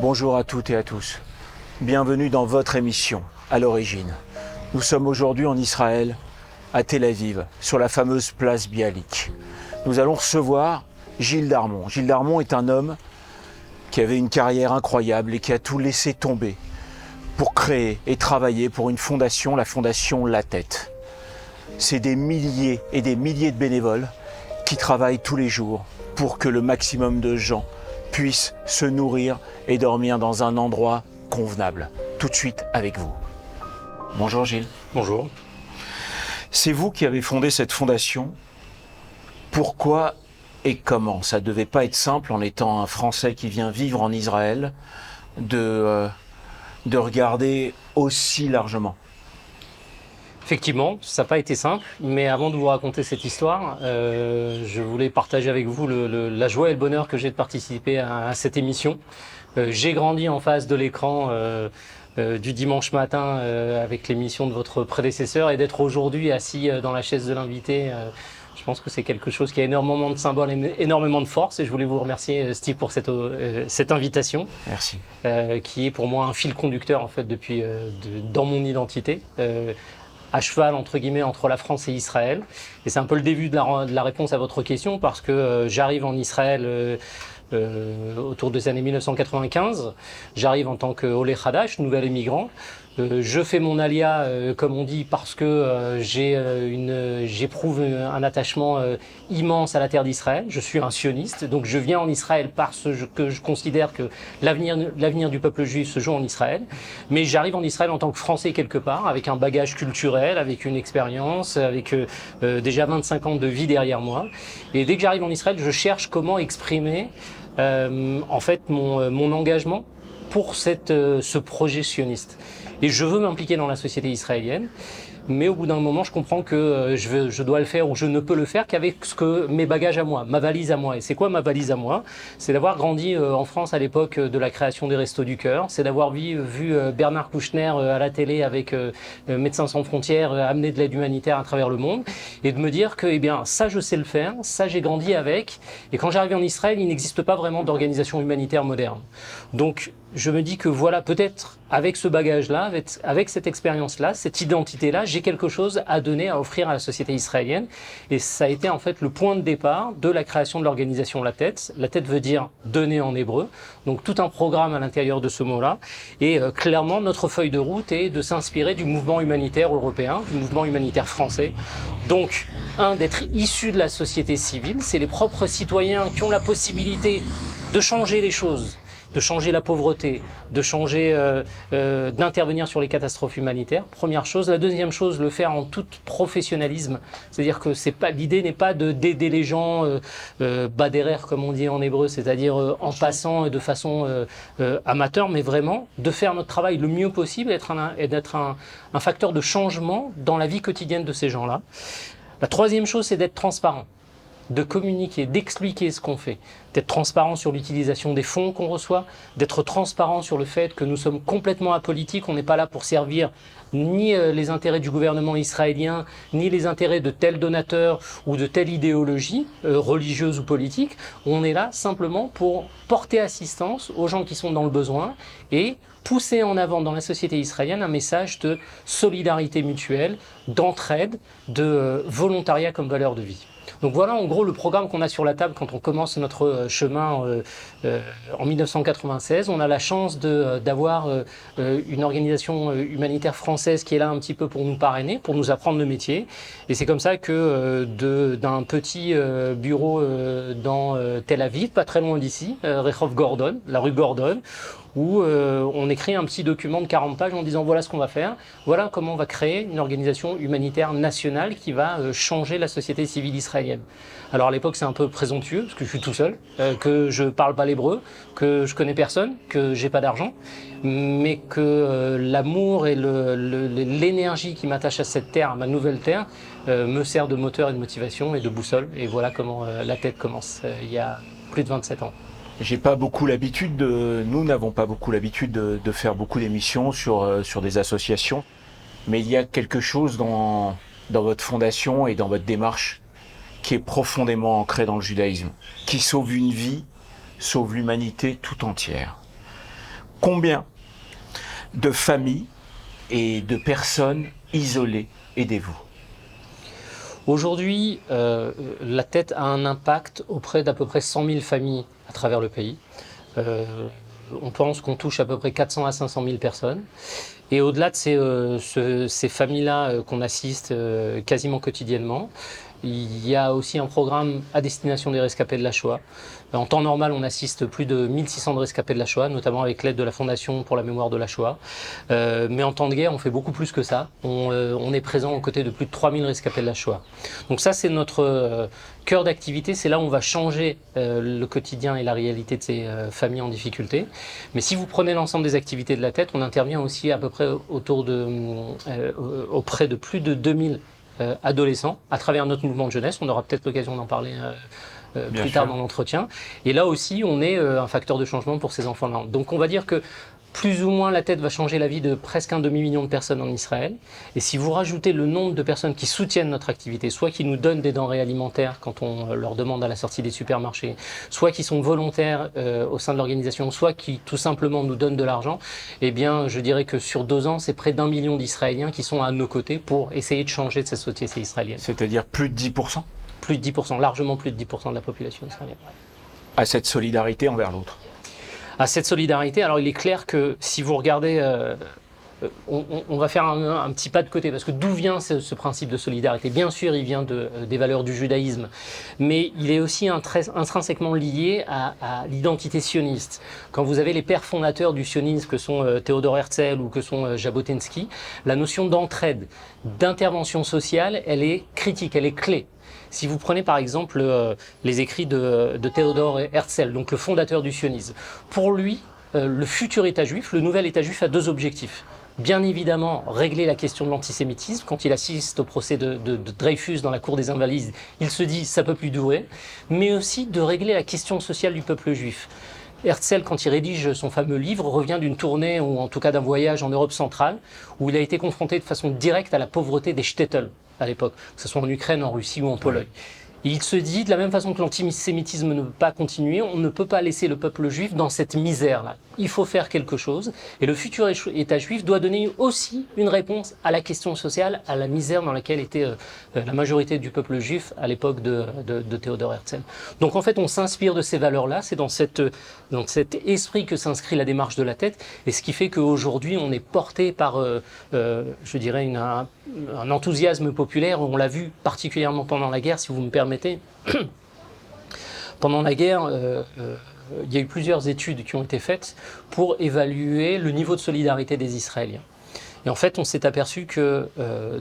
Bonjour à toutes et à tous. Bienvenue dans votre émission, à l'origine. Nous sommes aujourd'hui en Israël, à Tel Aviv, sur la fameuse place Bialik. Nous allons recevoir Gilles Darmon. Gilles Darmon est un homme qui avait une carrière incroyable et qui a tout laissé tomber pour créer et travailler pour une fondation, la fondation La Tête. C'est des milliers et des milliers de bénévoles qui travaillent tous les jours pour que le maximum de gens puissent se nourrir et dormir dans un endroit convenable. Tout de suite avec vous. Bonjour Gilles. Bonjour. C'est vous qui avez fondé cette fondation. Pourquoi et comment? Ça ne devait pas être simple en étant un Français qui vient vivre en Israël de regarder aussi largement. Effectivement, ça n'a pas été simple, mais avant de vous raconter cette histoire, je voulais partager avec vous la joie et le bonheur que j'ai de participer à cette émission. J'ai grandi en face de l'écran du dimanche matin avec l'émission de votre prédécesseur, et d'être aujourd'hui assis dans la chaise de l'invité, je pense que c'est quelque chose qui a énormément de symboles, énormément de force, et je voulais vous remercier, Steve, pour cette invitation. Merci. Qui est pour moi un fil conducteur en fait depuis dans mon identité. À cheval entre guillemets entre la France et Israël, et c'est un peu le début de la réponse à votre question, parce que j'arrive en Israël autour des années 1995. J'arrive en tant que Olé Hadash, nouvel émigrant. Je fais mon alia, comme on dit, parce que j'éprouve un attachement immense à la terre d'Israël. Je suis un sioniste, donc je viens en Israël parce que je considère que l'avenir du peuple juif se joue en Israël. Mais j'arrive en Israël en tant que Français quelque part, avec un bagage culturel, avec une expérience, avec déjà 25 ans de vie derrière moi. Et dès que j'arrive en Israël, je cherche comment exprimer en fait mon engagement pour ce projet sioniste. Et je veux m'impliquer dans la société israélienne, mais au bout d'un moment, je comprends que je dois le faire, ou je ne peux le faire qu'avec mes bagages à moi, ma valise à moi. Et c'est quoi ma valise à moi? C'est d'avoir grandi en France à l'époque de la création des Restos du Cœur, c'est d'avoir vu Bernard Kouchner à la télé avec Médecins sans frontières amener de l'aide humanitaire à travers le monde, et de me dire que ça je sais le faire, ça j'ai grandi avec, et quand j'arrive en Israël, il n'existe pas vraiment d'organisation humanitaire moderne. Donc je me dis que voilà, peut-être avec ce bagage-là, avec cette expérience-là, cette identité-là, j'ai quelque chose à donner, à offrir à la société israélienne. Et ça a été en fait le point de départ de la création de l'organisation La Tête. La Tête veut dire donner en hébreu, donc tout un programme à l'intérieur de ce mot-là. Et clairement, notre feuille de route est de s'inspirer du mouvement humanitaire européen, du mouvement humanitaire français. Donc, d'être issu de la société civile, c'est les propres citoyens qui ont la possibilité de changer les choses, de changer la pauvreté, de changer, d'intervenir sur les catastrophes humanitaires. Première chose. La deuxième chose, le faire en tout professionnalisme. C'est-à-dire que l'idée n'est pas d'aider les gens baderer, comme on dit en hébreu, c'est-à-dire en passant de façon amateur, mais vraiment de faire notre travail le mieux possible et d'être un facteur de changement dans la vie quotidienne de ces gens-là. La troisième chose, c'est d'être transparent, de communiquer, d'expliquer ce qu'on fait, d'être transparent sur l'utilisation des fonds qu'on reçoit, d'être transparent sur le fait que nous sommes complètement apolitiques, on n'est pas là pour servir ni les intérêts du gouvernement israélien, ni les intérêts de tel donateur ou de telle idéologie religieuse ou politique. On est là simplement pour porter assistance aux gens qui sont dans le besoin et pousser en avant dans la société israélienne un message de solidarité mutuelle, d'entraide, de volontariat comme valeur de vie. Donc voilà en gros le programme qu'on a sur la table quand on commence notre chemin en 1996. On a la chance d'avoir une organisation humanitaire française qui est là un petit peu pour nous parrainer, pour nous apprendre le métier. Et c'est comme ça que d'un petit bureau dans Tel Aviv, pas très loin d'ici, Rehov Gordon, la rue Gordon, où on écrit un petit document de 40 pages en disant voilà ce qu'on va faire, voilà comment on va créer une organisation humanitaire nationale qui va changer la société civile israélienne. Alors à l'époque c'est un peu présomptueux parce que je suis tout seul, que je parle pas l'hébreu, que je connais personne, que j'ai pas d'argent, mais que l'amour et l'énergie qui m'attache à cette terre, à ma nouvelle terre, me sert de moteur et de motivation et de boussole. Et voilà comment La Tête commence, il y a plus de 27 ans. Nous n'avons pas beaucoup l'habitude de faire beaucoup d'émissions sur des associations, mais il y a quelque chose dans votre fondation et dans votre démarche qui est profondément ancré dans le judaïsme, qui sauve une vie, sauve l'humanité tout entière. Combien de familles et de personnes isolées aidez-vous? Aujourd'hui, la tête a un impact auprès d'à peu près 100 000 familles à travers le pays. On pense qu'on touche à peu près 400 à 500 000 personnes. Et au-delà de ces familles-là qu'on assiste quasiment quotidiennement, il y a aussi un programme à destination des rescapés de la Shoah. En temps normal, on assiste plus de 1600 rescapés de la Shoah, notamment avec l'aide de la Fondation pour la mémoire de la Shoah. Mais en temps de guerre, on fait beaucoup plus que ça. On est présent aux côtés de plus de 3000 rescapés de la Shoah. Donc ça, c'est notre cœur d'activité. C'est là où on va changer le quotidien et la réalité de ces familles en difficulté. Mais si vous prenez l'ensemble des activités de la tête, on intervient aussi à peu près auprès de plus de 2000 adolescents à travers notre mouvement de jeunesse. On aura peut-être l'occasion d'en parler plus tard dans l'entretien. Et là aussi, on est un facteur de changement pour ces enfants-là. Donc on va dire que plus ou moins la tête va changer la vie de presque un demi-million de personnes en Israël. Et si vous rajoutez le nombre de personnes qui soutiennent notre activité, soit qui nous donnent des denrées alimentaires quand on leur demande à la sortie des supermarchés, soit qui sont volontaires au sein de l'organisation, soit qui tout simplement nous donnent de l'argent, eh bien je dirais que sur 2 ans, c'est près d'1 million d'Israéliens qui sont à nos côtés pour essayer de changer de cette société israélienne. C'est-à-dire plus de 10%? Plus de 10%, largement plus de 10% de la population israélienne. À cette solidarité envers l'autre? À cette solidarité, alors il est clair que si vous regardez, on va faire un petit pas de côté, parce que d'où vient ce principe de solidarité? Bien sûr, il vient des valeurs du judaïsme, mais il est aussi intrinsèquement lié à l'identité sioniste. Quand vous avez les pères fondateurs du sionisme, que sont Théodore Herzl ou que sont Jabotinsky, la notion d'entraide, d'intervention sociale, elle est critique, elle est clé. Si vous prenez par exemple les écrits de Théodore Herzl, donc le fondateur du sionisme, pour lui, le futur État juif, le nouvel État juif a 2 objectifs. Bien évidemment, régler la question de l'antisémitisme. Quand il assiste au procès de Dreyfus dans la cour des Invalides, il se dit « ça peut plus durer », mais aussi de régler la question sociale du peuple juif. Herzl, quand il rédige son fameux livre, revient d'une tournée, ou en tout cas d'un voyage en Europe centrale, où il a été confronté de façon directe à la pauvreté des shtetl à l'époque, que ce soit en Ukraine, en Russie ou en Pologne. Et il se dit, de la même façon que l'antisémitisme ne peut pas continuer, on ne peut pas laisser le peuple juif dans cette misère-là. Il faut faire quelque chose. Et le futur État juif doit donner aussi une réponse à la question sociale, à la misère dans laquelle était la majorité du peuple juif à l'époque de Théodore Herzl. Donc en fait, on s'inspire de ces valeurs-là. C'est dans cet esprit que s'inscrit la démarche de la tête. Et ce qui fait qu'aujourd'hui, on est porté par, je dirais, un enthousiasme populaire. On l'a vu particulièrement pendant la guerre, si vous me permettez. Pendant la guerre, il y a eu plusieurs études qui ont été faites pour évaluer le niveau de solidarité des Israéliens. Et en fait, on s'est aperçu que,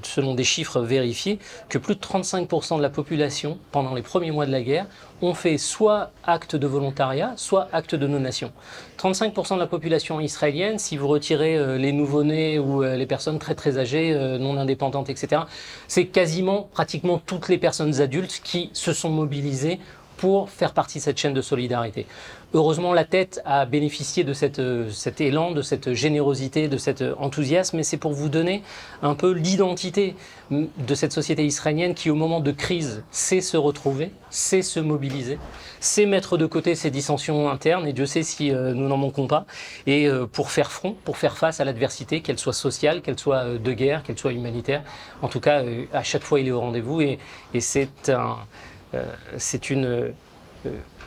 selon des chiffres vérifiés, que plus de 35% de la population, pendant les premiers mois de la guerre, ont fait soit acte de volontariat, soit acte de donation. 35% de la population israélienne, si vous retirez les nouveau-nés ou les personnes très très âgées, non indépendantes, etc., c'est quasiment, pratiquement toutes les personnes adultes qui se sont mobilisées pour faire partie de cette chaîne de solidarité. Heureusement, la tête a bénéficié de cet élan, de cette générosité, de cet enthousiasme, et c'est pour vous donner un peu l'identité de cette société israélienne qui, au moment de crise, sait se retrouver, sait se mobiliser, sait mettre de côté ses dissensions internes, et Dieu sait si nous n'en manquons pas, et pour faire front, pour faire face à l'adversité, qu'elle soit sociale, qu'elle soit de guerre, qu'elle soit humanitaire. En tout cas, à chaque fois, il est au rendez-vous, et c'est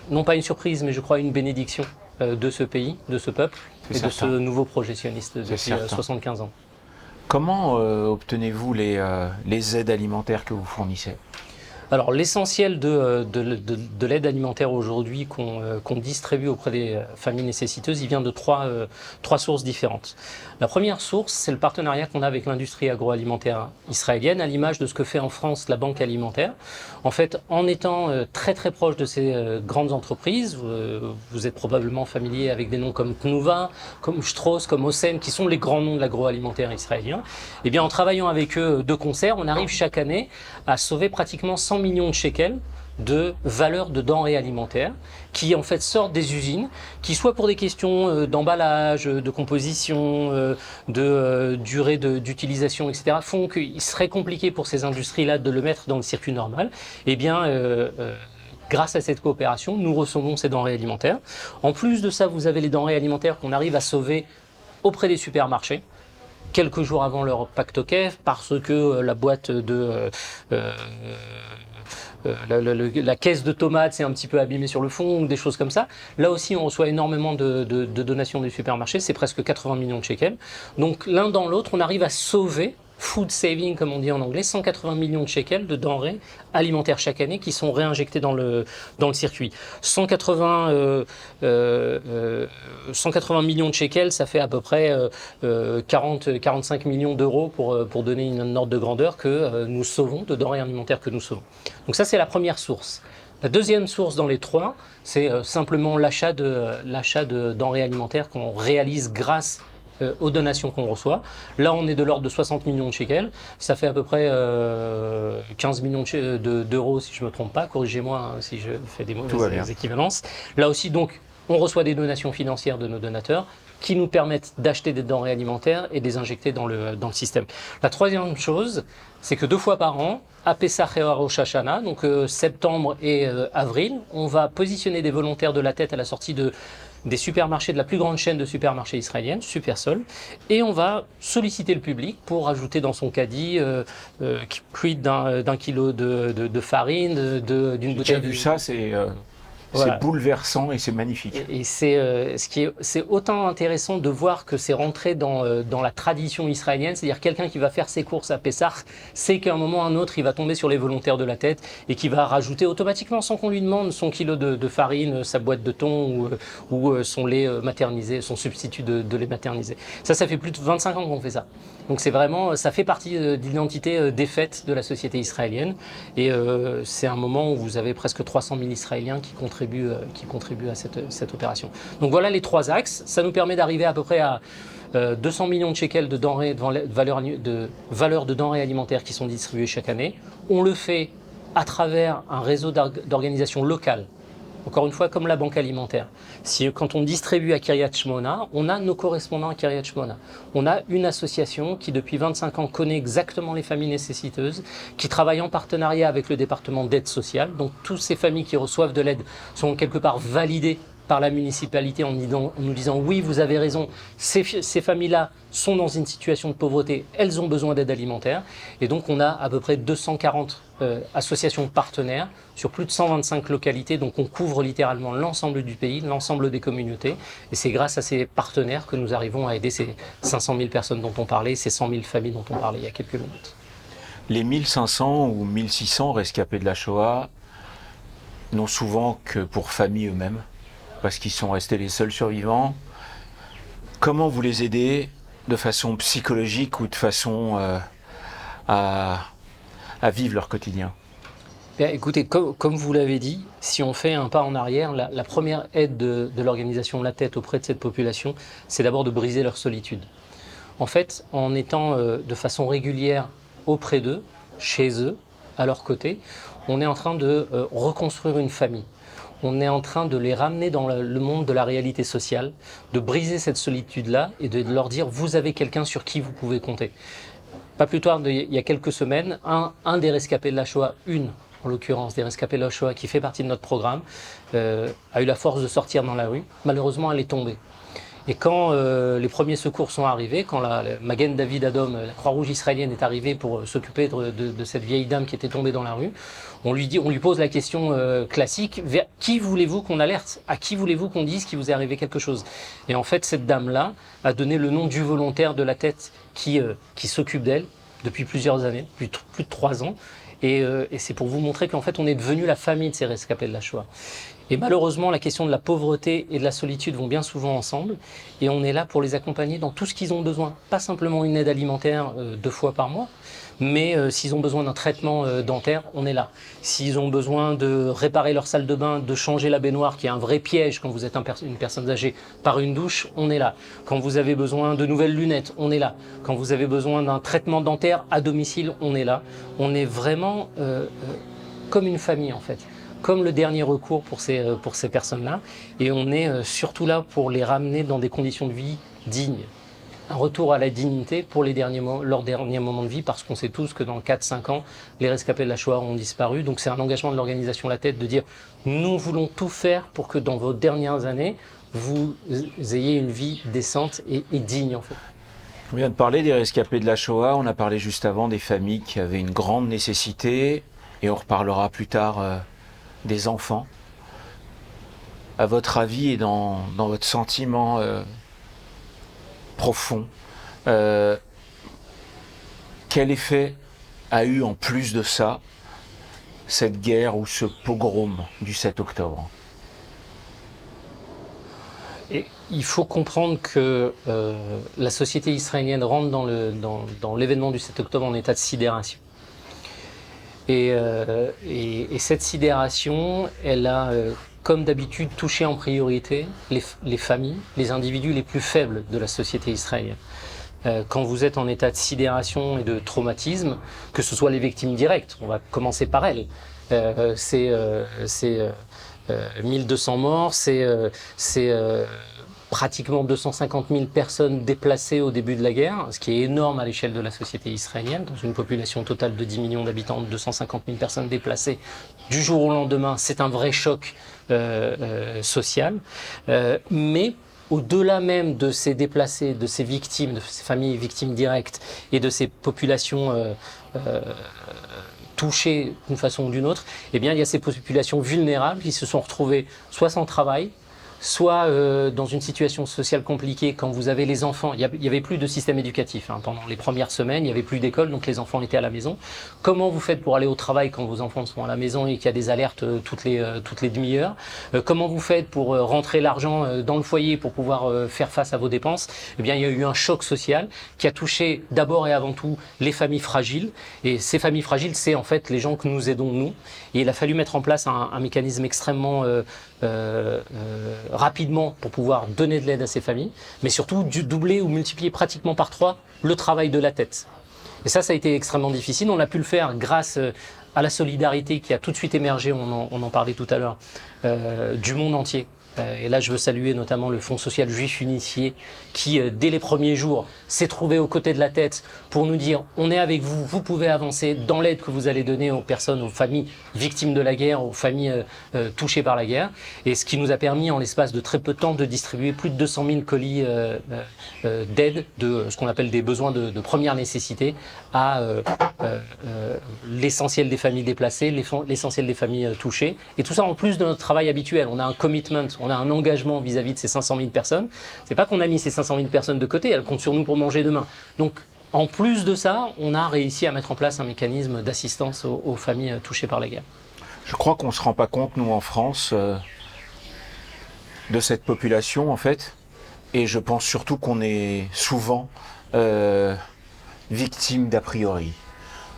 non pas une surprise, mais je crois une bénédiction de ce pays, de ce peuple et de ce nouveau projet sioniste depuis 75 ans. Comment obtenez-vous les aides alimentaires que vous fournissez? Alors l'essentiel de l'aide alimentaire aujourd'hui qu'on distribue auprès des familles nécessiteuses, il vient de trois sources différentes. La première source, c'est le partenariat qu'on a avec l'industrie agroalimentaire israélienne, à l'image de ce que fait en France la Banque alimentaire. En fait, en étant très très proche de ces grandes entreprises, vous êtes probablement familier avec des noms comme Tnuva, comme Strauss, comme Osem, qui sont les grands noms de l'agroalimentaire israélien. Et bien en travaillant avec eux de concert, on arrive chaque année à sauver pratiquement 100 millions de shekels de valeur de denrées alimentaires qui en fait sortent des usines, qui soit pour des questions d'emballage, de composition, de durée d'utilisation, etc., font qu'il serait compliqué pour ces industries-là de le mettre dans le circuit normal. Eh bien, grâce à cette coopération, nous recevons ces denrées alimentaires. En plus de ça, vous avez les denrées alimentaires qu'on arrive à sauver auprès des supermarchés, quelques jours avant leur pactoquet, parce que la boîte de... la caisse de tomates s'est un petit peu abîmée sur le fond, ou des choses comme ça. Là aussi, on reçoit énormément de donations des supermarchés, c'est presque 80 millions de shekels. Donc l'un dans l'autre, on arrive à sauver, food saving comme on dit en anglais, 180 millions de shekels de denrées alimentaires chaque année qui sont réinjectées dans le circuit. 180 millions de shekels, ça fait à peu près 40-45 millions d'euros pour donner une ordre de grandeur que nous sauvons, de denrées alimentaires que nous sauvons. Donc ça, c'est la première source. La deuxième source dans les trois, c'est simplement l'achat de denrées alimentaires qu'on réalise grâce aux donations qu'on reçoit. Là, on est de l'ordre de 60 millions de shekels. Ça fait à peu près 15 millions d'euros, si je ne me trompe pas. Corrigez-moi hein, si je fais des mauvaises équivalences. Là aussi, donc, on reçoit des donations financières de nos donateurs qui nous permettent d'acheter des denrées alimentaires et de les injecter dans le système. La troisième chose, c'est que 2 fois par an, à Pessah et à Rosh Hashanah, donc septembre et avril, on va positionner des volontaires de la tête à la sortie des supermarchés de la plus grande chaîne de supermarchés israélienne, Supersol, et on va solliciter le public pour ajouter dans son caddie quid d'un kilo de farine, d'une bouteille. J'ai vu ça, c'est bouleversant et c'est magnifique. Et c'est autant intéressant de voir que c'est rentré dans la tradition israélienne, c'est-à-dire quelqu'un qui va faire ses courses à Pessah, sait qu'à un moment ou à un autre, il va tomber sur les volontaires de la tête et qui va rajouter automatiquement, sans qu'on lui demande, son kilo de farine, sa boîte de thon ou son lait maternisé, son substitut de lait maternisé. Ça fait plus de 25 ans qu'on fait ça. Donc c'est vraiment, ça fait partie de l'identité des fêtes de la société israélienne. Et c'est un moment où vous avez presque 300 000 Israéliens qui contribuent à cette opération. Donc voilà les 3 axes. Ça nous permet d'arriver à peu près à 200 millions de shekels de valeur de denrées alimentaires qui sont distribuées chaque année. On le fait à travers un réseau d'organisations locales. Encore une fois, comme la banque alimentaire. Quand on distribue à Kiryat Shmona, on a nos correspondants à Kiryat Shmona. On a une association qui, depuis 25 ans, connaît exactement les familles nécessiteuses, qui travaille en partenariat avec le département d'aide sociale. Donc, toutes ces familles qui reçoivent de l'aide sont quelque part validées par la municipalité en nous disant oui, vous avez raison, ces familles-là sont dans une situation de pauvreté, elles ont besoin d'aide alimentaire. Et donc on a à peu près 240 associations partenaires sur plus de 125 localités, donc on couvre littéralement l'ensemble du pays, l'ensemble des communautés. Et c'est grâce à ces partenaires que nous arrivons à aider ces 500 000 personnes dont on parlait, ces 100 000 familles dont on parlait il y a quelques minutes. Les 1500 ou 1600 rescapés de la Shoah n'ont souvent que pour famille eux-mêmes, parce qu'ils sont restés les seuls survivants. Comment vous les aidez de façon psychologique ou de façon à vivre leur quotidien? Bien, écoutez, comme vous l'avez dit, si on fait un pas en arrière, la première aide de l'organisation La Tête auprès de cette population, c'est d'abord de briser leur solitude. En fait, en étant de façon régulière auprès d'eux, chez eux, à leur côté, on est en train de reconstruire une famille. On est en train de les ramener dans le monde de la réalité sociale, de briser cette solitude-là et de leur dire « vous avez quelqu'un sur qui vous pouvez compter ». Pas plus tard, il y a quelques semaines, un des rescapés de la Shoah, en l'occurrence des rescapés de la Shoah qui fait partie de notre programme, a eu la force de sortir dans la rue. Malheureusement, elle est tombée. Et quand les premiers secours sont arrivés, quand la Magen David Adom, la Croix-Rouge israélienne, est arrivée pour s'occuper de cette vieille dame qui était tombée dans la rue, on lui pose la question classique, vers qui voulez-vous qu'on alerte? À qui voulez-vous qu'on dise qu'il vous est arrivé quelque chose? Et en fait, cette dame-là a donné le nom du volontaire de la tête qui s'occupe d'elle depuis plusieurs années, depuis plus de 3 ans. Et c'est pour vous montrer qu'en fait, on est devenu la famille de ces rescapés de la Shoah. Et malheureusement, la question de la pauvreté et de la solitude vont bien souvent ensemble. Et on est là pour les accompagner dans tout ce qu'ils ont besoin. Pas simplement une aide alimentaire 2 fois par mois, mais s'ils ont besoin d'un traitement dentaire, on est là. S'ils ont besoin de réparer leur salle de bain, de changer la baignoire, qui est un vrai piège quand vous êtes une personne âgée, par une douche, on est là. Quand vous avez besoin de nouvelles lunettes, on est là. Quand vous avez besoin d'un traitement dentaire à domicile, on est là. On est vraiment comme une famille en fait. Comme le dernier recours pour ces personnes-là. Et on est surtout là pour les ramener dans des conditions de vie dignes, un retour à la dignité pour leurs derniers moments de vie, parce qu'on sait tous que dans 4-5 ans, les rescapés de la Shoah ont disparu. Donc c'est un engagement de l'organisation La Tête de dire nous voulons tout faire pour que dans vos dernières années, vous ayez une vie décente et digne en fait. On vient de parler des rescapés de la Shoah, on a parlé juste avant des familles qui avaient une grande nécessité, et on reparlera plus tard des enfants. À votre avis et dans votre sentiment profond, quel effet a eu en plus de ça cette guerre ou ce pogrom du 7 octobre? Et il faut comprendre que la société israélienne rentre dans l'événement du 7 octobre en état de sidération. Et cette sidération, elle a, comme d'habitude, touché en priorité les familles, les individus les plus faibles de la société israélienne. Quand vous êtes en état de sidération et de traumatisme, que ce soit les victimes directes, on va commencer par elles, c'est 1200 morts, c'est pratiquement 250 000 personnes déplacées au début de la guerre, ce qui est énorme à l'échelle de la société israélienne. Dans une population totale de 10 millions d'habitants, 250 000 personnes déplacées du jour au lendemain, c'est un vrai choc social. Mais au-delà même de ces déplacés, de ces victimes, de ces familles victimes directes et de ces populations touchées d'une façon ou d'une autre, eh bien, il y a ces populations vulnérables qui se sont retrouvées soit sans travail, soit dans une situation sociale compliquée. Quand vous avez les enfants, il y avait plus de système éducatif pendant les premières semaines, il y avait plus d'école, donc les enfants étaient à la maison. Comment vous faites pour aller au travail quand vos enfants sont à la maison et qu'il y a des alertes toutes les demi-heures? Comment vous faites pour rentrer l'argent dans le foyer pour pouvoir faire face à vos dépenses? Eh bien, il y a eu un choc social qui a touché d'abord et avant tout les familles fragiles. Et ces familles fragiles, c'est en fait les gens que nous aidons nous. Et il a fallu mettre en place un mécanisme extrêmement rapidement pour pouvoir donner de l'aide à ces familles, mais surtout doubler ou multiplier pratiquement par 3 le travail de La Tête. Et ça a été extrêmement difficile. On a pu le faire grâce à la solidarité qui a tout de suite émergé, on en parlait tout à l'heure, du monde entier. Et là, je veux saluer notamment le Fonds social juif unifié qui, dès les premiers jours, s'est trouvé aux côtés de La Tête pour nous dire « on est avec vous, vous pouvez avancer dans l'aide que vous allez donner aux personnes, aux familles victimes de la guerre, aux familles touchées par la guerre ». Et ce qui nous a permis, en l'espace de très peu de temps, de distribuer plus de 200 000 colis d'aide, de ce qu'on appelle des besoins de première nécessité, à l'essentiel des familles déplacées, l'essentiel des familles touchées. Et tout ça en plus de notre travail habituel. On a un commitment, on a un engagement vis-à-vis de ces 500 000 personnes. C'est pas qu'on a mis ces 500 000 personnes de côté, elles comptent sur nous pour manger demain. Donc, en plus de ça, on a réussi à mettre en place un mécanisme d'assistance aux familles touchées par la guerre. Je crois qu'on ne se rend pas compte, nous, en France, de cette population, en fait. Et je pense surtout qu'on est souvent victime d'a priori.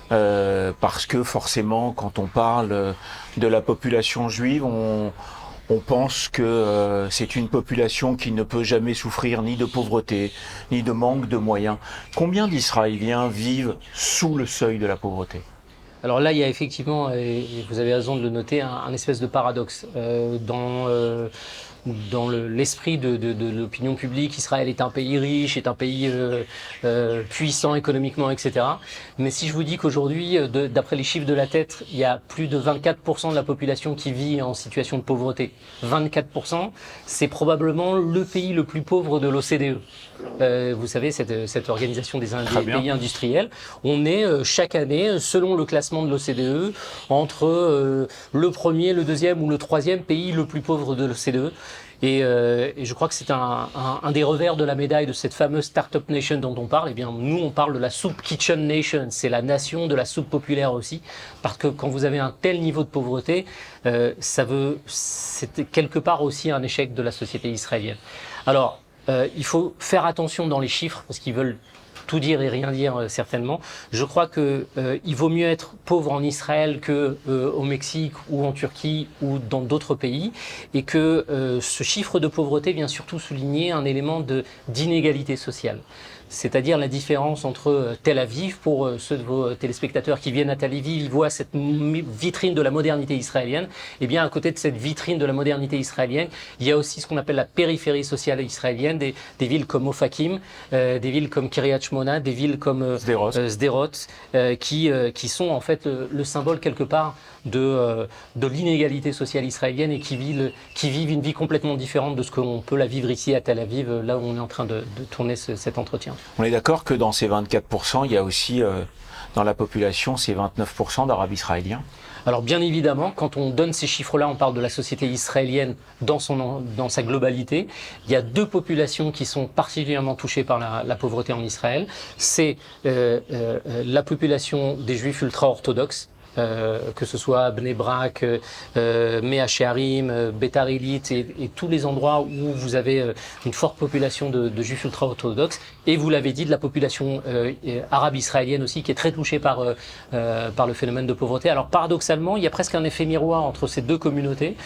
Parce que forcément, quand on parle de la population juive, on pense que c'est une population qui ne peut jamais souffrir ni de pauvreté, ni de manque de moyens. Combien d'Israéliens vivent sous le seuil de la pauvreté? Alors là, il y a effectivement, et vous avez raison de le noter, un espèce de paradoxe. Dans l'esprit de l'opinion publique, Israël est un pays riche, est un pays puissant économiquement, etc. Mais si je vous dis qu'aujourd'hui, d'après les chiffres de La Tête, il y a plus de 24% de la population qui vit en situation de pauvreté. 24%, c'est probablement le pays le plus pauvre de l'OCDE. Vous savez, cette organisation des pays industriels. On est chaque année, selon le classement de l'OCDE, entre le premier, le deuxième ou le troisième pays le plus pauvre de l'OCDE. Et je crois que c'est un des revers de la médaille de cette fameuse Startup Nation dont on parle. Eh bien, nous, on parle de la Soup Kitchen Nation. C'est la nation de la soupe populaire aussi. Parce que quand vous avez un tel niveau de pauvreté, c'est quelque part aussi un échec de la société israélienne. Alors, il faut faire attention dans les chiffres parce qu'ils veulent tout dire et rien dire certainement. Je crois que il vaut mieux être pauvre en Israël que au Mexique ou en Turquie ou dans d'autres pays, et que ce chiffre de pauvreté vient surtout souligner un élément d'inégalité sociale. c'est-à-dire la différence entre Tel Aviv, pour ceux de vos téléspectateurs qui viennent à Tel Aviv, ils voient cette vitrine de la modernité israélienne. Et bien à côté de cette vitrine de la modernité israélienne, il y a aussi ce qu'on appelle la périphérie sociale israélienne, des villes comme Ofakim, des villes comme Kiryat Shmona, des villes comme Sderot, qui sont en fait le symbole quelque part de l'inégalité sociale israélienne et qui vivent une vie complètement différente de ce qu'on peut la vivre ici à Tel Aviv, là où on est en train de tourner cet entretien. On est d'accord que dans ces 24%, il y a aussi dans la population ces 29% d'Arabes israéliens? Alors bien évidemment, quand on donne ces chiffres-là, on parle de la société israélienne dans sa globalité. Il y a deux populations qui sont particulièrement touchées par la pauvreté en Israël. C'est la population des Juifs ultra-orthodoxes, que ce soit Bnei Brak, Mea Shearim, Beitar Illit et tous les endroits où vous avez une forte population de Juifs ultra-orthodoxes. Et vous l'avez dit, de la population arabe israélienne aussi, qui est très touchée par le phénomène de pauvreté. Alors paradoxalement, il y a presque un effet miroir entre ces deux communautés,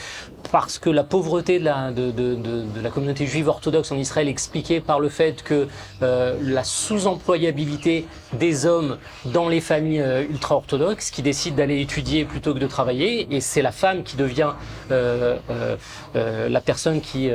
parce que la pauvreté de la communauté juive orthodoxe en Israël est expliquée par le fait que la sous-employabilité des hommes dans les familles ultra-orthodoxes qui décident d'aller étudier plutôt que de travailler, et c'est la femme qui devient la personne qui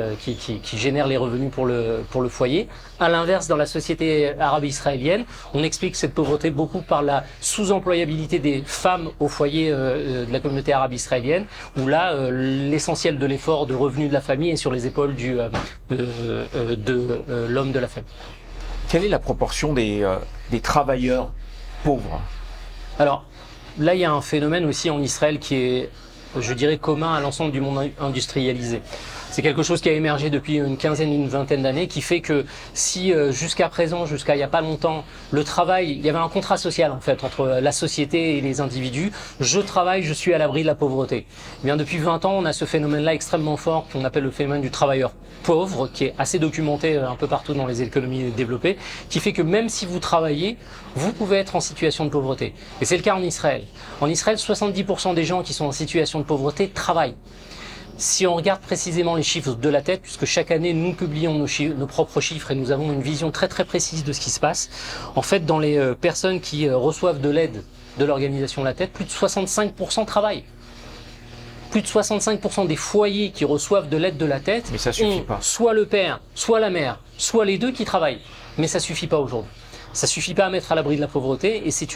génère les revenus pour le foyer. À l'inverse, dans la société arabe israélienne, on explique cette pauvreté beaucoup par la sous-employabilité des femmes au foyer de la communauté arabe israélienne, où là, l'essentiel de l'effort de revenus de la famille est sur les épaules de l'homme de la famille. Quelle est la proportion des travailleurs pauvres? Alors, là, il y a un phénomène aussi en Israël qui est, je dirais, commun à l'ensemble du monde industrialisé. C'est quelque chose qui a émergé depuis une quinzaine, une vingtaine d'années, qui fait que si jusqu'à présent, jusqu'à il n'y a pas longtemps, le travail, il y avait un contrat social en fait entre la société et les individus. Je travaille, je suis à l'abri de la pauvreté. Eh bien, depuis 20 ans, on a ce phénomène-là extrêmement fort qu'on appelle le phénomène du travailleur pauvre, qui est assez documenté un peu partout dans les économies développées, qui fait que même si vous travaillez, vous pouvez être en situation de pauvreté. Et c'est le cas en Israël. En Israël, 70% des gens qui sont en situation de pauvreté travaillent. Si on regarde précisément les chiffres de la tête, puisque chaque année nous publions nos propres chiffres et nous avons une vision très très précise de ce qui se passe, en fait dans les personnes qui reçoivent de l'aide de l'organisation La Tête, plus de 65% travaillent. Plus de 65% des foyers qui reçoivent de l'aide de La Tête mais ça suffit pas. Soit le père, soit la mère, soit les deux qui travaillent. Mais ça suffit pas aujourd'hui. Ça suffit pas à mettre à l'abri de la pauvreté, et c'est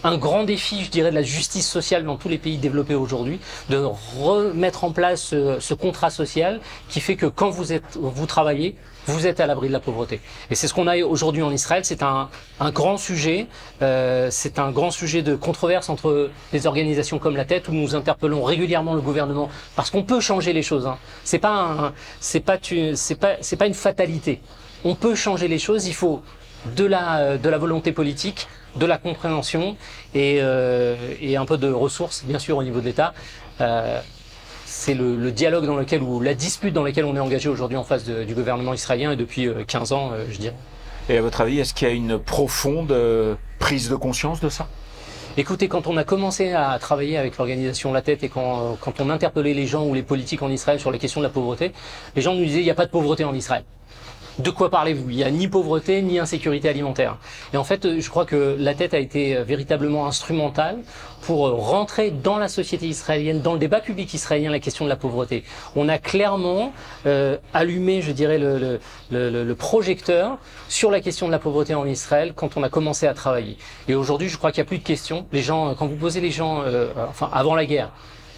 un grand défi, je dirais, de la justice sociale dans tous les pays développés aujourd'hui, de remettre en place ce contrat social qui fait que quand vous travaillez, vous êtes à l'abri de la pauvreté. Et c'est ce qu'on a aujourd'hui en Israël. C'est un grand sujet. C'est un grand sujet de controverse entre les organisations comme La Tête, où nous interpellons régulièrement le gouvernement, parce qu'on peut changer les choses. Hein. C'est pas une fatalité. On peut changer les choses. Il faut de la volonté politique, de la compréhension et un peu de ressources, bien sûr, au niveau de l'État. C'est le dialogue dans lequel, ou la dispute dans laquelle on est engagé aujourd'hui en face du gouvernement israélien, et depuis 15 ans, je dirais. Et à votre avis, est-ce qu'il y a une profonde prise de conscience de ça? Écoutez, quand on a commencé à travailler avec l'organisation La Tête et quand on interpellait les gens ou les politiques en Israël sur les questions de la pauvreté, les gens nous disaient « il n'y a pas de pauvreté en Israël ». De quoi parlez-vous? Il n'y a ni pauvreté, ni insécurité alimentaire. Et en fait, je crois que La Tête a été véritablement instrumentale pour rentrer dans la société israélienne, dans le débat public israélien, la question de la pauvreté. On a clairement allumé, je dirais, le projecteur sur la question de la pauvreté en Israël quand on a commencé à travailler. Et aujourd'hui, je crois qu'il n'y a plus de questions. Les gens, quand vous posez les gens, avant la guerre,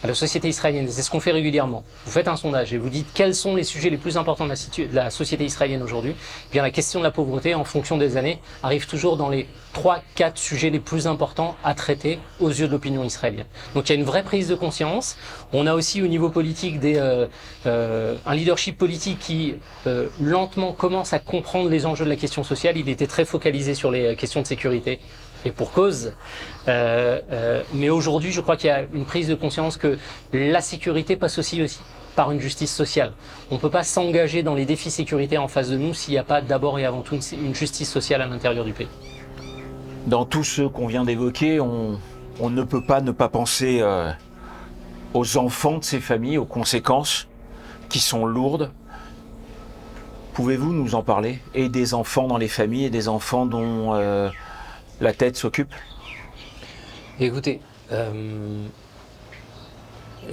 à la société israélienne, c'est ce qu'on fait régulièrement. Vous faites un sondage et vous dites quels sont les sujets les plus importants de la société israélienne aujourd'hui. Eh bien, la question de la pauvreté, en fonction des années, arrive toujours dans les 3-4 sujets les plus importants à traiter aux yeux de l'opinion israélienne. Donc il y a une vraie prise de conscience. On a aussi au niveau politique un leadership politique qui lentement commence à comprendre les enjeux de la question sociale. Il était très focalisé sur les questions de sécurité. Et pour cause. Mais aujourd'hui, je crois qu'il y a une prise de conscience que la sécurité passe aussi par une justice sociale. On ne peut pas s'engager dans les défis sécuritaires en face de nous s'il n'y a pas d'abord et avant tout une justice sociale à l'intérieur du pays. Dans tout ce qu'on vient d'évoquer, on ne peut pas ne pas penser aux enfants de ces familles, aux conséquences qui sont lourdes. Pouvez-vous nous en parler? Et des enfants dans les familles et des enfants dont la tête s'occupe? Écoutez,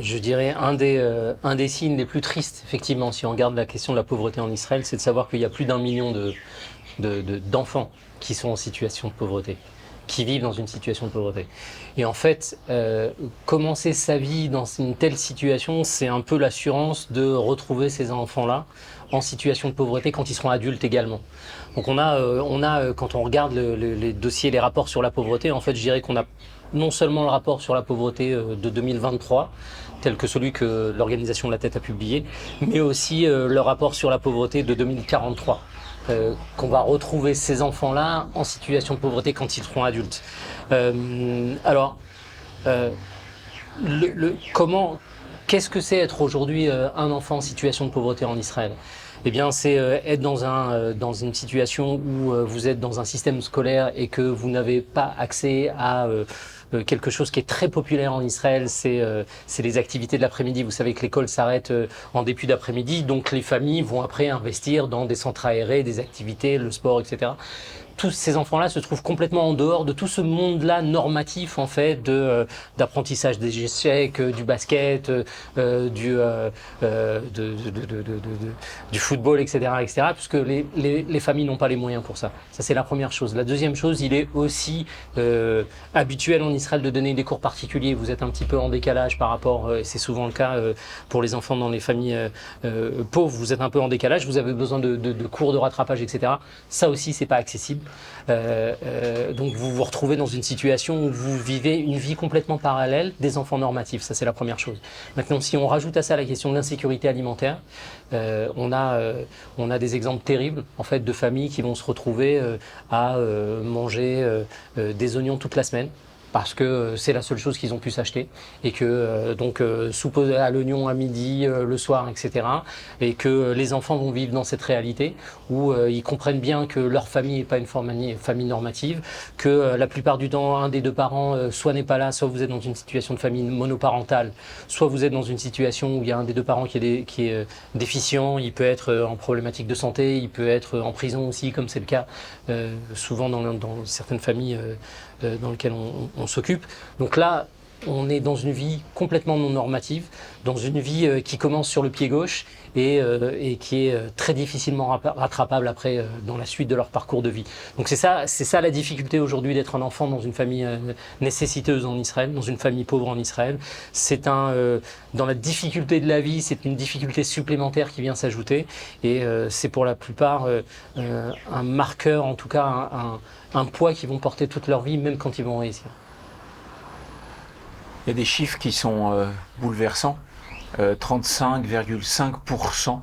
je dirais un des signes les plus tristes, effectivement, si on regarde la question de la pauvreté en Israël, c'est de savoir qu'il y a plus d'1 million d'enfants qui sont en situation de pauvreté, qui vivent dans une situation de pauvreté. Et en fait, commencer sa vie dans une telle situation, c'est un peu l'assurance de retrouver ces enfants-là en situation de pauvreté quand ils seront adultes également. Donc on a quand on regarde les dossiers, les rapports sur la pauvreté, en fait, je dirais qu'on a non seulement le rapport sur la pauvreté de 2023, tel que celui que l'Organisation de la Tête a publié, mais aussi le rapport sur la pauvreté de 2043. Qu'on va retrouver ces enfants-là en situation de pauvreté quand ils seront adultes. Qu'est-ce que c'est être aujourd'hui un enfant en situation de pauvreté en Israël? Eh bien, c'est être dans une situation où vous êtes dans un système scolaire et que vous n'avez pas accès à quelque chose qui est très populaire en Israël, c'est les activités de l'après-midi. Vous savez que l'école s'arrête en début d'après-midi, donc les familles vont après investir dans des centres aérés, des activités, le sport, etc. Tous ces enfants-là se trouvent complètement en dehors de tout ce monde-là normatif, en fait, d'apprentissage des échecs, du basket, du football, etc., etc., puisque les familles n'ont pas les moyens pour ça. Ça, c'est la première chose. La deuxième chose, il est aussi habituel en Israël de donner des cours particuliers. Vous êtes un petit peu en décalage par rapport, et c'est souvent le cas pour les enfants dans les familles pauvres, vous êtes un peu en décalage, vous avez besoin de cours de rattrapage, etc. Ça aussi, c'est pas accessible. Donc vous vous retrouvez dans une situation où vous vivez une vie complètement parallèle des enfants normatifs. Ça, c'est la première chose. Maintenant, si on rajoute à ça la question de l'insécurité alimentaire, on a des exemples terribles, en fait, de familles qui vont se retrouver à manger des oignons toute la semaine, parce que c'est la seule chose qu'ils ont pu s'acheter, et que soupe à l'oignon à midi, le soir, etc. Et que les enfants vont vivre dans cette réalité où ils comprennent bien que leur famille n'est pas une famille normative, que la plupart du temps, un des deux parents soit n'est pas là, soit vous êtes dans une situation de famille monoparentale, soit vous êtes dans une situation où il y a un des deux parents qui est déficient, il peut être en problématique de santé, il peut être en prison aussi, comme c'est le cas souvent dans certaines familles dans lesquelles on s'occupe. Donc là, on est dans une vie complètement non normative, dans une vie qui commence sur le pied gauche et qui est très difficilement rattrapable après dans la suite de leur parcours de vie. Donc c'est ça la difficulté aujourd'hui d'être un enfant dans une famille nécessiteuse en Israël, dans une famille pauvre en Israël. C'est dans la difficulté de la vie, c'est une difficulté supplémentaire qui vient s'ajouter, et c'est pour la plupart un marqueur, en tout cas un poids qu'ils vont porter toute leur vie, même quand ils vont réussir. Il y a des chiffres qui sont bouleversants. 35,5%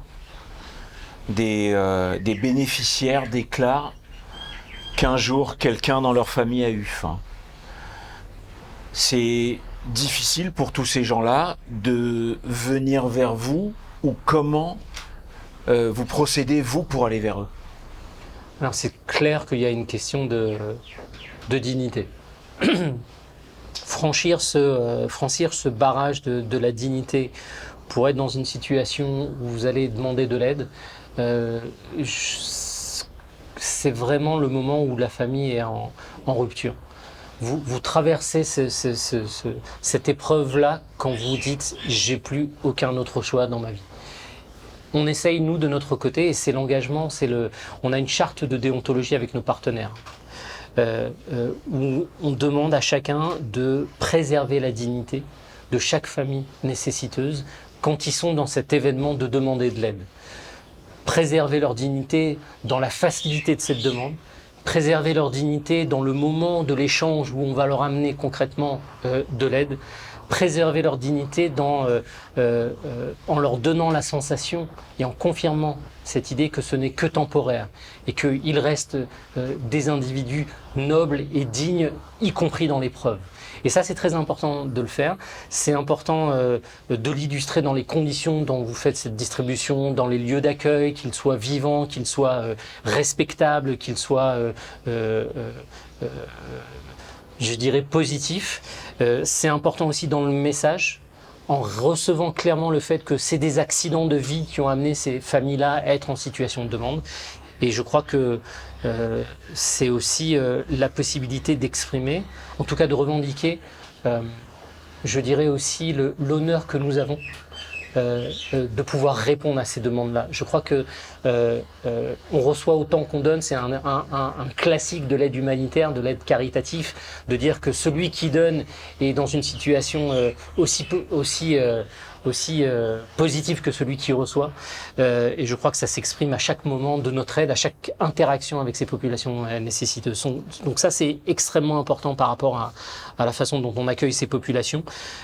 des bénéficiaires déclarent qu'un jour, quelqu'un dans leur famille a eu faim. C'est difficile pour tous ces gens-là de venir vers vous, ou comment vous procédez, vous, pour aller vers eux? Alors c'est clair qu'il y a une question de dignité. Franchir ce barrage de la dignité pour être dans une situation où vous allez demander de l'aide, c'est vraiment le moment où la famille est en rupture. Vous traversez cette épreuve-là quand vous dites « j'ai plus aucun autre choix dans ma vie ». On essaye, nous, de notre côté, et c'est l'engagement, on a une charte de déontologie avec nos partenaires. Où on demande à chacun de préserver la dignité de chaque famille nécessiteuse quand ils sont dans cet événement de demander de l'aide. Préserver leur dignité dans la facilité de cette demande, préserver leur dignité dans le moment de l'échange où on va leur amener concrètement de l'aide, préserver leur dignité en leur donnant la sensation et en confirmant cette idée que ce n'est que temporaire et qu'ils restent des individus nobles et dignes, y compris dans l'épreuve. Et ça, c'est très important de le faire. C'est important de l'illustrer dans les conditions dont vous faites cette distribution, dans les lieux d'accueil, qu'ils soient vivants, qu'ils soient respectables, qu'ils soient, je dirais, positifs. C'est important aussi dans le message en recevant clairement le fait que c'est des accidents de vie qui ont amené ces familles-là à être en situation de demande. Et je crois que c'est aussi la possibilité d'exprimer, en tout cas de revendiquer, je dirais aussi l'honneur que nous avons de pouvoir répondre à ces demandes-là. Je crois que on reçoit autant qu'on donne, c'est un classique de l'aide humanitaire, de l'aide caritative, de dire que celui qui donne est dans une situation aussi positive que celui qui reçoit. Et je crois que ça s'exprime à chaque moment de notre aide, à chaque interaction avec ces populations nécessiteuses. Donc ça, c'est extrêmement important par rapport à la façon dont on accueille ces populations.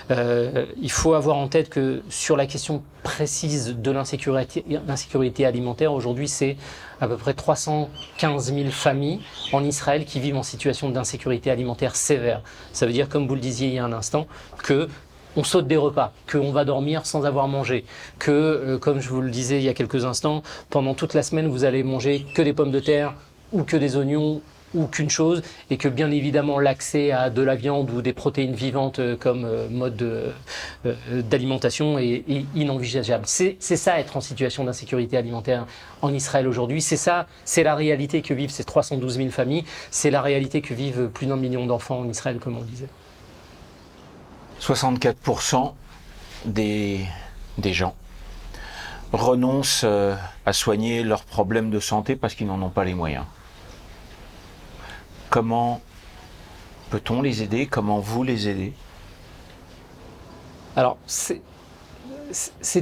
Il faut avoir en tête que sur la question précise de l'insécurité alimentaire, aujourd'hui, c'est à peu près 315 000 familles en Israël qui vivent en situation d'insécurité alimentaire sévère. Ça veut dire, comme vous le disiez il y a un instant, que on saute des repas, qu'on va dormir sans avoir mangé, que, comme je vous le disais il y a quelques instants, pendant toute la semaine, vous allez manger que des pommes de terre ou que des oignons ou qu'une chose, et que bien évidemment l'accès à de la viande ou des protéines vivantes comme mode d'alimentation est inenvisageable. C'est ça être en situation d'insécurité alimentaire en Israël aujourd'hui, c'est ça, c'est la réalité que vivent ces 312 000 familles, c'est la réalité que vivent plus d'1 million d'enfants en Israël, comme on le disait. 64% des gens renoncent à soigner leurs problèmes de santé parce qu'ils n'en ont pas les moyens. Comment peut-on les aider? Comment vous les aidez? Alors, c'est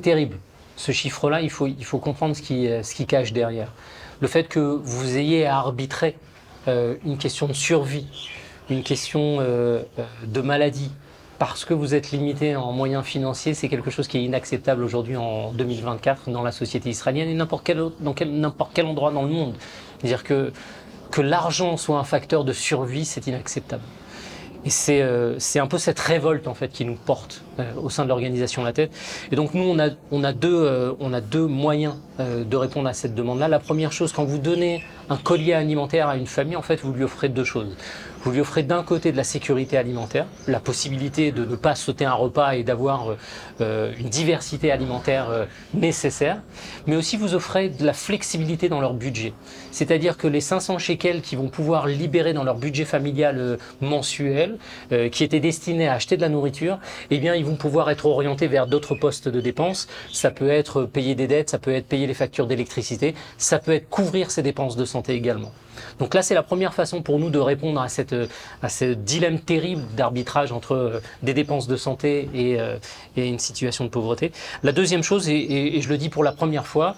terrible. Ce chiffre-là, il faut comprendre ce qui cache derrière. Le fait que vous ayez à arbitrer une question de survie, une question de maladie, parce que vous êtes limité en moyens financiers, c'est quelque chose qui est inacceptable aujourd'hui en 2024 dans la société israélienne et n'importe quel endroit dans le monde. C'est-à-dire que l'argent soit un facteur de survie, c'est inacceptable. Et c'est un peu cette révolte en fait qui nous porte au sein de l'organisation La Tête. Et donc nous on a deux moyens de répondre à cette demande-là. La première chose, quand vous donnez un collier alimentaire à une famille, en fait vous lui offrez deux choses. Vous lui offrez d'un côté de la sécurité alimentaire, la possibilité de ne pas sauter un repas et d'avoir une diversité alimentaire nécessaire, mais aussi vous offrez de la flexibilité dans leur budget. C'est-à-dire que les 500 shekels qu'ils vont pouvoir libérer dans leur budget familial mensuel, qui étaient destinés à acheter de la nourriture, eh bien ils vont pouvoir être orientés vers d'autres postes de dépenses. Ça peut être payer des dettes, ça peut être payer les factures d'électricité, ça peut être couvrir ses dépenses de santé également. Donc là, c'est la première façon pour nous de répondre à ce dilemme terrible d'arbitrage entre des dépenses de santé et une situation de pauvreté. La deuxième chose, et je le dis pour la première fois,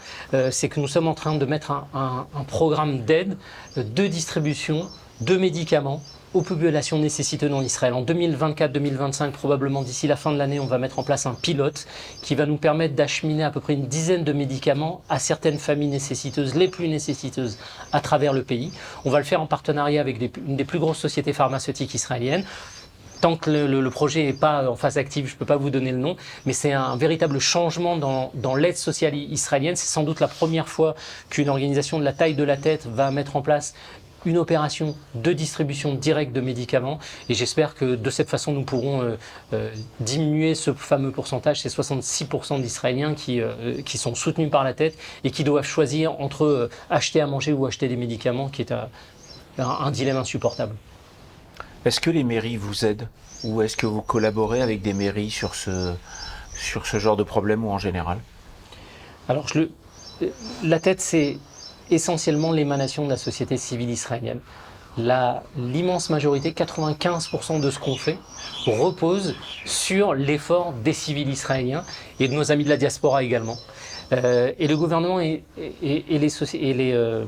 c'est que nous sommes en train de mettre un programme d'aide, de distribution de médicaments aux populations nécessiteuses en Israël. En 2024-2025, probablement d'ici la fin de l'année, on va mettre en place un pilote qui va nous permettre d'acheminer à peu près une dizaine de médicaments à certaines familles nécessiteuses, les plus nécessiteuses à travers le pays. On va le faire en partenariat avec une des plus grosses sociétés pharmaceutiques israéliennes. Tant que le projet n'est pas en phase active, je ne peux pas vous donner le nom, mais c'est un véritable changement dans l'aide sociale israélienne. C'est sans doute la première fois qu'une organisation de la taille de La Tête va mettre en place une opération de distribution directe de médicaments et j'espère que de cette façon nous pourrons diminuer ce fameux pourcentage, ces 66% d'Israéliens qui sont soutenus par La Tête et qui doivent choisir entre acheter à manger ou acheter des médicaments, qui est un dilemme insupportable. Est-ce que les mairies vous aident ou est-ce que vous collaborez avec des mairies sur ce genre de problème ou en général? Alors La Tête, c'est essentiellement l'émanation de la société civile israélienne. L'immense majorité, 95% de ce qu'on fait, repose sur l'effort des civils israéliens et de nos amis de la diaspora également. Et le gouvernement et les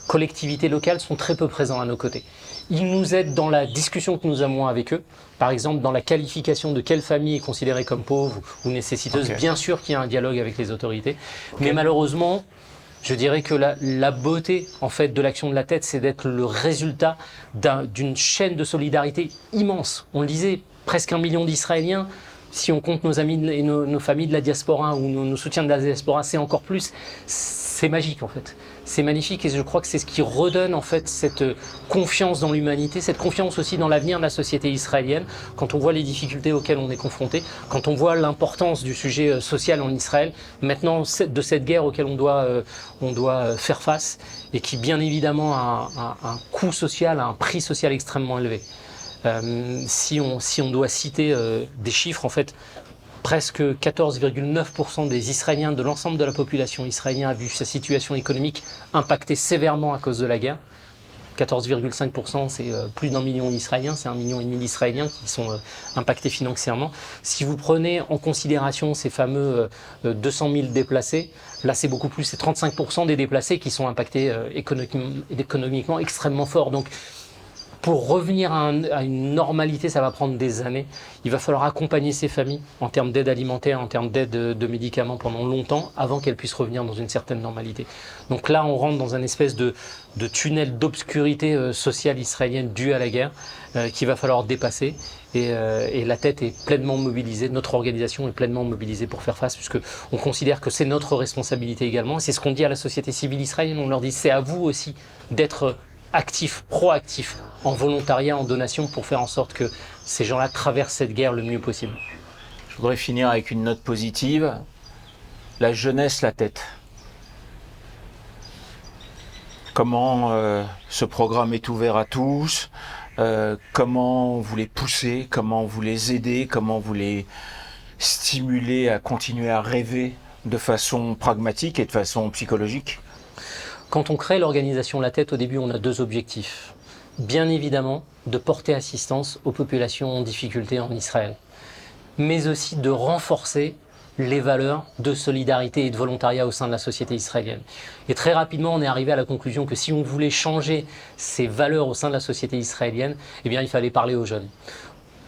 collectivités locales sont très peu présents à nos côtés. Ils nous aident dans la discussion que nous avons avec eux, par exemple dans la qualification de quelle famille est considérée comme pauvre ou nécessiteuse. Okay. Bien sûr qu'il y a un dialogue avec les autorités, mais malheureusement, je dirais que la beauté en fait de l'action de La Tête, c'est d'être le résultat d'une chaîne de solidarité immense. On le disait, presque 1 million d'Israéliens. Si on compte nos amis et nos familles de la diaspora ou nos soutiens de la diaspora, c'est encore plus. c'est magique en fait. C'est magnifique et je crois que c'est ce qui redonne en fait cette confiance dans l'humanité, cette confiance aussi dans l'avenir de la société israélienne. Quand on voit les difficultés auxquelles on est confronté, quand on voit l'importance du sujet social en Israël, maintenant de cette guerre auquel on doit faire face et qui bien évidemment a un coût social, a un prix social extrêmement élevé. Si on doit citer des chiffres, en fait, presque 14,9% des Israéliens, de l'ensemble de la population israélienne, a vu sa situation économique impactée sévèrement à cause de la guerre. 14,5%, c'est plus d'1 million d'Israéliens, c'est 1,5 million d'Israéliens qui sont impactés financièrement. Si vous prenez en considération ces fameux 200 000 déplacés, là c'est beaucoup plus, c'est 35% des déplacés qui sont impactés économiquement extrêmement fort. Donc, pour revenir à une normalité, ça va prendre des années. Il va falloir accompagner ces familles en termes d'aide alimentaire, en termes d'aide de médicaments pendant longtemps avant qu'elles puissent revenir dans une certaine normalité. Donc là, on rentre dans un espèce de tunnel d'obscurité sociale israélienne due à la guerre qu'il va falloir dépasser. Et la tête est pleinement mobilisée, notre organisation est pleinement mobilisée pour faire face, puisque on considère que c'est notre responsabilité également. C'est ce qu'on dit à la société civile israélienne. On leur dit, c'est à vous aussi d'être actif, proactif, en volontariat, en donation, pour faire en sorte que ces gens-là traversent cette guerre le mieux possible. Je voudrais finir avec une note positive. La jeunesse, la tête. Comment ce programme est ouvert à tous, comment vous les poussez, comment vous les aidez, comment vous les stimulez à continuer à rêver de façon pragmatique et de façon psychologique. Quand on crée l'organisation La Tête, au début, on a deux objectifs. Bien évidemment, de porter assistance aux populations en difficulté en Israël, mais aussi de renforcer les valeurs de solidarité et de volontariat au sein de la société israélienne. Et très rapidement, on est arrivé à la conclusion que si on voulait changer ces valeurs au sein de la société israélienne, eh bien, il fallait parler aux jeunes.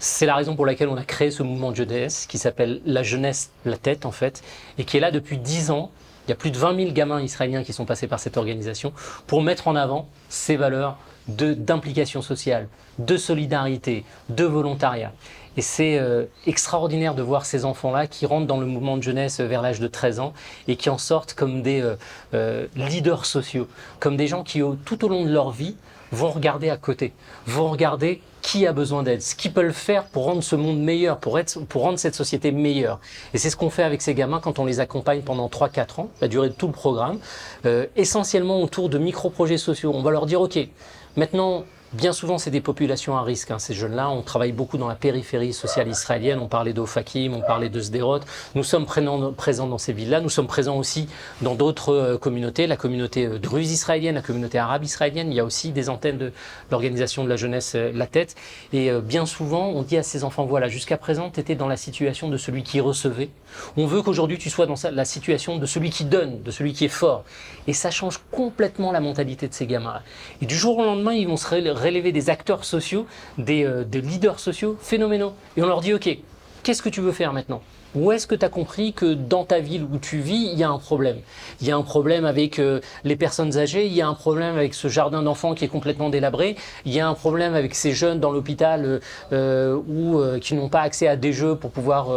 C'est la raison pour laquelle on a créé ce mouvement de jeunesse qui s'appelle La Jeunesse, La Tête, en fait, et qui est là depuis 10 ans. Il y a plus de 20 000 gamins israéliens qui sont passés par cette organisation pour mettre en avant ces valeurs d'implication sociale, de solidarité, de volontariat. Et c'est extraordinaire de voir ces enfants-là qui rentrent dans le mouvement de jeunesse vers l'âge de 13 ans et qui en sortent comme des leaders sociaux, comme des gens qui, tout au long de leur vie, vont regarder à côté, vont regarder qui a besoin d'aide, ce qu'ils peuvent faire pour rendre ce monde meilleur, pour rendre cette société meilleure. Et c'est ce qu'on fait avec ces gamins quand on les accompagne pendant 3-4 ans, la durée de tout le programme, essentiellement autour de micro-projets sociaux. On va leur dire, ok, maintenant, bien souvent, c'est des populations à risque, ces jeunes-là. On travaille beaucoup dans la périphérie sociale israélienne. On parlait d'Ofakim, on parlait de Sderot. Nous sommes présents dans ces villes-là. Nous sommes présents aussi dans d'autres communautés, la communauté druze israélienne, la communauté arabe israélienne. Il y a aussi des antennes de l'organisation de la jeunesse La Tête. Et bien souvent, on dit à ces enfants, voilà, jusqu'à présent, tu étais dans la situation de celui qui recevait. On veut qu'aujourd'hui, tu sois dans la situation de celui qui donne, de celui qui est fort. Et ça change complètement la mentalité de ces gamins-là. Et du jour au lendemain, ils vont se relever des acteurs sociaux, des leaders sociaux phénoménaux. Et on leur dit, ok, qu'est-ce que tu veux faire maintenant ? Où est-ce que tu as compris que dans ta ville où tu vis, il y a un problème ? Il y a un problème avec les personnes âgées, il y a un problème avec ce jardin d'enfants qui est complètement délabré, il y a un problème avec ces jeunes dans l'hôpital qui n'ont pas accès à des jeux pour pouvoir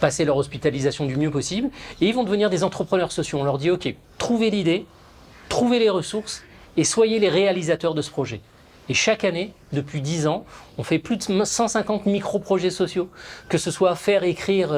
passer leur hospitalisation du mieux possible. Et ils vont devenir des entrepreneurs sociaux. On leur dit, ok, trouvez l'idée, trouvez les ressources et soyez les réalisateurs de ce projet. Et chaque année, depuis 10 ans, on fait plus de 150 micro-projets sociaux, que ce soit faire écrire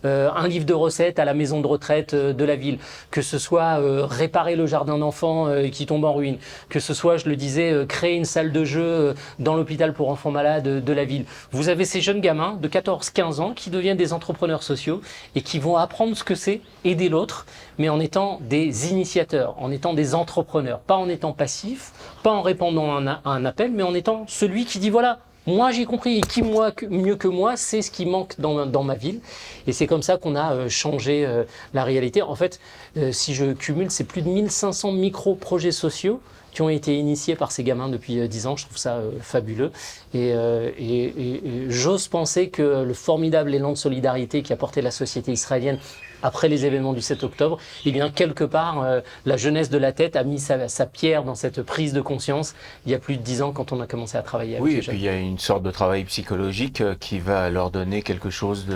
un livre de recettes à la maison de retraite de la ville, que ce soit réparer le jardin d'enfants qui tombe en ruine, que ce soit, je le disais, créer une salle de jeu dans l'hôpital pour enfants malades de la ville. Vous avez ces jeunes gamins de 14-15 ans qui deviennent des entrepreneurs sociaux et qui vont apprendre ce que c'est aider l'autre, mais en étant des initiateurs, en étant des entrepreneurs, pas en étant passifs, pas en répondant à un appel, mais en étant celui qui dit voilà, moi j'ai compris et qui mieux que moi, c'est ce qui manque dans ma ville. Et c'est comme ça qu'on a changé la réalité. En fait, si je cumule, c'est plus de 1500 micro-projets sociaux qui ont été initiés par ces gamins depuis 10 ans. Je trouve ça fabuleux. Et j'ose penser que le formidable élan de solidarité qui a porté la société israélienne après les événements du 7 octobre, eh bien, quelque part, la jeunesse de la tête a mis sa pierre dans cette prise de conscience il y a plus de 10 ans quand on a commencé à travailler avec Oui, les et jeunes. puis il y a une sorte de travail psychologique qui va leur donner quelque chose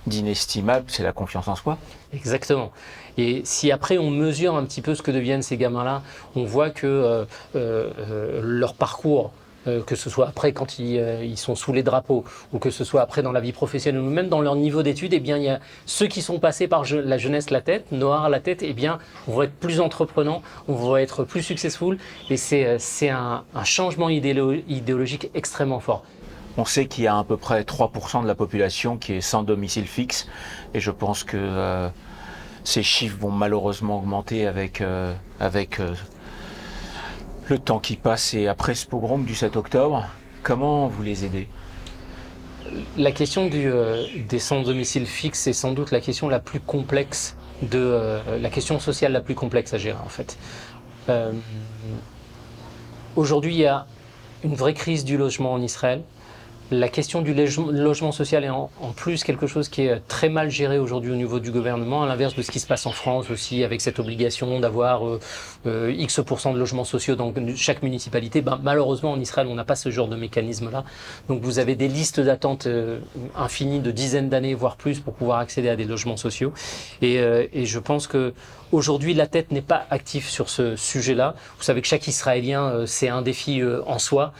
d'inestimable, c'est la confiance en soi. Exactement. Et si après on mesure un petit peu ce que deviennent ces gamins-là, on voit que leur parcours, que ce soit après quand ils sont sous les drapeaux, ou que ce soit après dans la vie professionnelle, ou même dans leur niveau d'études, eh bien il y a ceux qui sont passés par la jeunesse la tête, Noir la tête, eh bien on va être plus entreprenants, on va être plus successful, et c'est un changement idéologique extrêmement fort. On sait qu'il y a à peu près 3% de la population qui est sans domicile fixe, et je pense que ces chiffres vont malheureusement augmenter avec le temps qui passe. Et après ce pogrom du 7 octobre, comment vous les aidez? La question des sans domicile fixe est sans doute la question la plus complexe, la question sociale la plus complexe à gérer en fait. Aujourd'hui, il y a une vraie crise du logement en Israël. La question du logement social est en plus quelque chose qui est très mal géré aujourd'hui au niveau du gouvernement, à l'inverse de ce qui se passe en France aussi, avec cette obligation d'avoir X% de logements sociaux dans chaque municipalité. Ben, malheureusement, en Israël, on n'a pas ce genre de mécanisme-là. Donc vous avez des listes d'attente infinies de dizaines d'années, voire plus, pour pouvoir accéder à des logements sociaux. Et je pense que aujourd'hui, la tête n'est pas active sur ce sujet-là. Vous savez que chaque Israélien, c'est un défi en soi.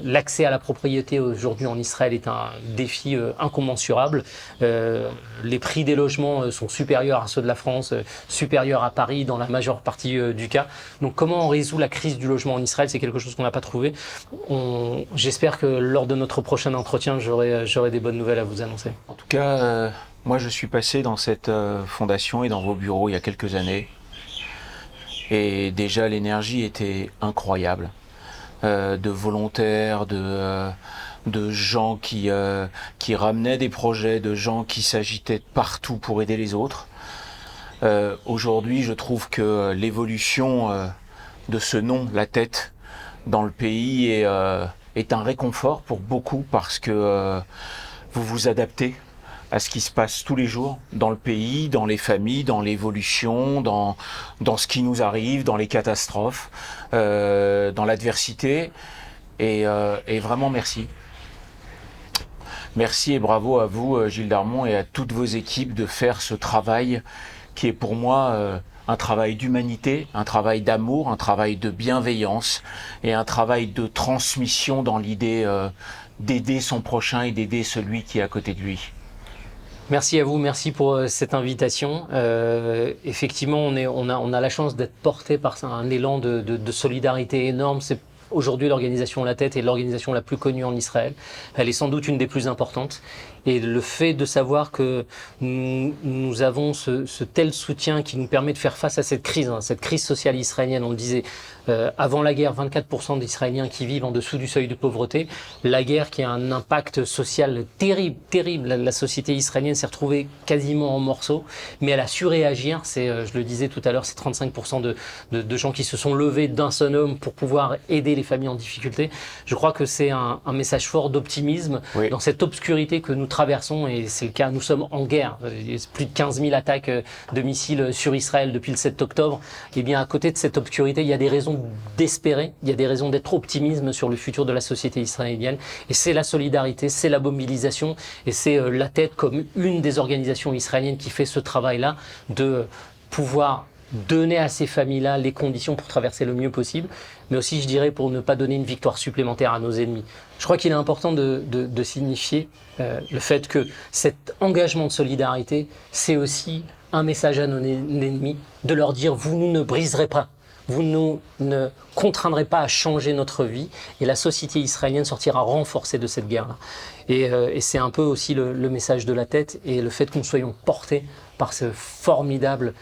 L'accès à la propriété aujourd'hui en Israël est un défi incommensurable. Les prix des logements sont supérieurs à ceux de la France, supérieurs à Paris dans la majeure partie du cas. Donc comment on résout la crise du logement en Israël? C'est quelque chose qu'on n'a pas trouvé. J'espère que lors de notre prochain entretien, j'aurai des bonnes nouvelles à vous annoncer. En tout cas, moi je suis passé dans cette fondation et dans vos bureaux il y a quelques années. Et déjà l'énergie était incroyable. De volontaires, de gens qui ramenaient des projets, de gens qui s'agitaient partout pour aider les autres. Aujourd'hui, je trouve que l'évolution de ce nom, la tête, dans le pays est un réconfort pour beaucoup parce que vous vous adaptez à ce qui se passe tous les jours dans le pays, dans les familles, dans l'évolution, dans ce qui nous arrive, dans les catastrophes, dans l'adversité. Et vraiment merci. Merci et bravo à vous, Gilles Darmon, et à toutes vos équipes de faire ce travail qui est pour moi un travail d'humanité, un travail d'amour, un travail de bienveillance et un travail de transmission dans l'idée d'aider son prochain et d'aider celui qui est à côté de lui. Merci à vous, merci pour cette invitation. Effectivement, on a la chance d'être porté par un élan de solidarité énorme. C'est aujourd'hui l'organisation La Tête est l'organisation la plus connue en Israël. Elle est sans doute une des plus importantes. Et le fait de savoir que nous avons ce tel soutien qui nous permet de faire face à cette crise sociale israélienne, on le disait, avant la guerre, 24% d'Israéliens qui vivent en dessous du seuil de pauvreté. La guerre qui a un impact social terrible, terrible. La société israélienne s'est retrouvée quasiment en morceaux, mais elle a su réagir. Je le disais tout à l'heure, c'est 35% de gens qui se sont levés d'un seul homme pour pouvoir aider les familles en difficulté. Je crois que c'est un message fort d'optimisme dans cette obscurité que nous traversons, et c'est le cas, nous sommes en guerre. Il y a plus de 15 000 attaques de missiles sur Israël depuis le 7 octobre. Et bien à côté de cette obscurité, il y a des raisons d'espérer, il y a des raisons d'être optimiste sur le futur de la société israélienne. Et c'est la solidarité, c'est la mobilisation, et c'est La Tête comme une des organisations israéliennes qui fait ce travail-là de pouvoir donner à ces familles-là les conditions pour traverser le mieux possible, mais aussi, je dirais, pour ne pas donner une victoire supplémentaire à nos ennemis. Je crois qu'il est important de signifier le fait que cet engagement de solidarité, c'est aussi un message à nos ennemis, de leur dire « vous ne briserez pas ». Vous ne contraindrez pas à changer notre vie, et la société israélienne sortira renforcée de cette guerre-là. Et c'est un peu aussi le message de La Tête, et le fait que nous soyons portés par ce formidable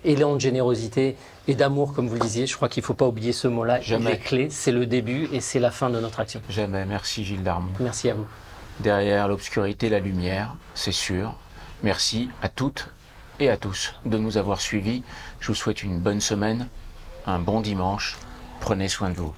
élan de générosité et d'amour, comme vous le disiez. Je crois qu'il ne faut pas oublier ce mot-là. Il est clé, c'est le début et c'est la fin de notre action. Jamais. Merci Gilles Darmon. Merci à vous. Derrière l'obscurité, la lumière, c'est sûr. Merci à toutes et à tous de nous avoir suivis. Je vous souhaite une bonne semaine un bon dimanche. Prenez soin de vous.